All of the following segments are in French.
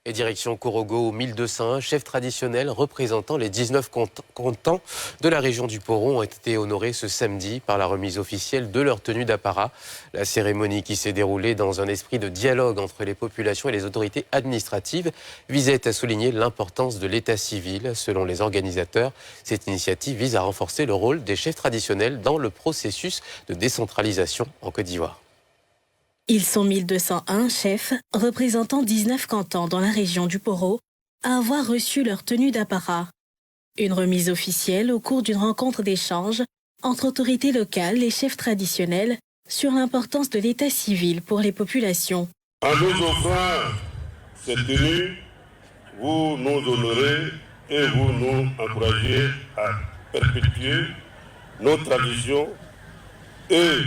Et direction Korogo, 1201 chefs traditionnels représentant les 19 cantons de la région du Poro ont été honorés ce samedi par la remise officielle de leur tenue d'apparat. La cérémonie, qui s'est déroulée dans un esprit de dialogue entre les populations et les autorités administratives, visait à souligner l'importance de l'état civil. Selon les organisateurs, cette initiative vise à renforcer le rôle des chefs traditionnels dans le processus de décentralisation en Côte d'Ivoire. Ils sont 1201 chefs représentant 19 cantons dans la région du Poro à avoir reçu leur tenue d'apparat. Une remise officielle au cours d'une rencontre d'échange entre autorités locales et chefs traditionnels sur l'importance de l'état civil pour les populations. En nous offrant cette tenue, vous nous honorez et vous nous encouragez à perpétuer nos traditions et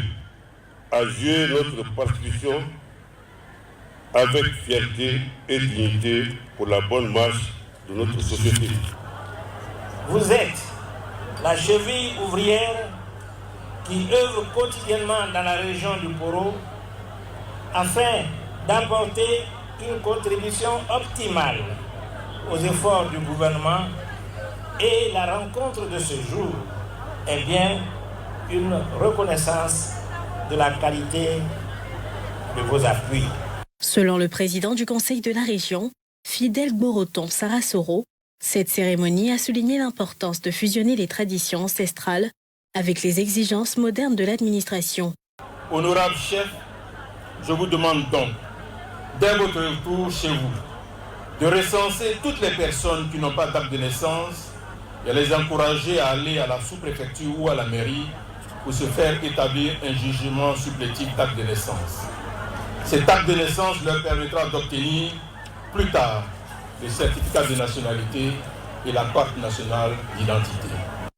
à jouer notre partition avec fierté et dignité pour la bonne marche de notre société. Vous êtes la cheville ouvrière qui œuvre quotidiennement dans la région du Poro afin d'apporter une contribution optimale aux efforts du gouvernement, et la rencontre de ce jour est bien une reconnaissance de la qualité de vos appuis. Selon le président du Conseil de la région, Fidel Boroton Sarasoro, cette cérémonie a souligné l'importance de fusionner les traditions ancestrales avec les exigences modernes de l'administration. Honorable chef, je vous demande donc, dès votre retour chez vous, de recenser toutes les personnes qui n'ont pas d'acte de naissance et les encourager à aller à la sous-préfecture ou à la mairie pour se faire établir un jugement supplétif d'acte de naissance. Cet acte de naissance leur permettra d'obtenir plus tard le certificat de nationalité et la carte nationale d'identité.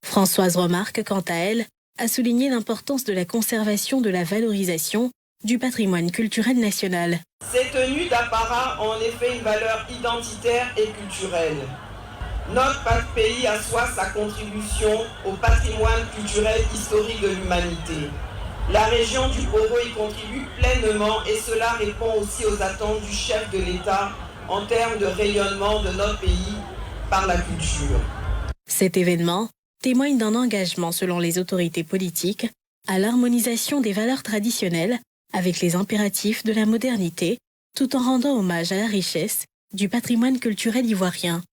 Françoise Remarque, quant à elle, a souligné l'importance de la conservation de la valorisation du patrimoine culturel national. Ces tenues d'apparat ont en effet une valeur identitaire et culturelle. Notre pays assoit sa contribution au patrimoine culturel historique de l'humanité. La région du Poro y contribue pleinement, et cela répond aussi aux attentes du chef de l'État en termes de rayonnement de notre pays par la culture. Cet événement témoigne d'un engagement selon les autorités politiques à l'harmonisation des valeurs traditionnelles avec les impératifs de la modernité, tout en rendant hommage à la richesse du patrimoine culturel ivoirien.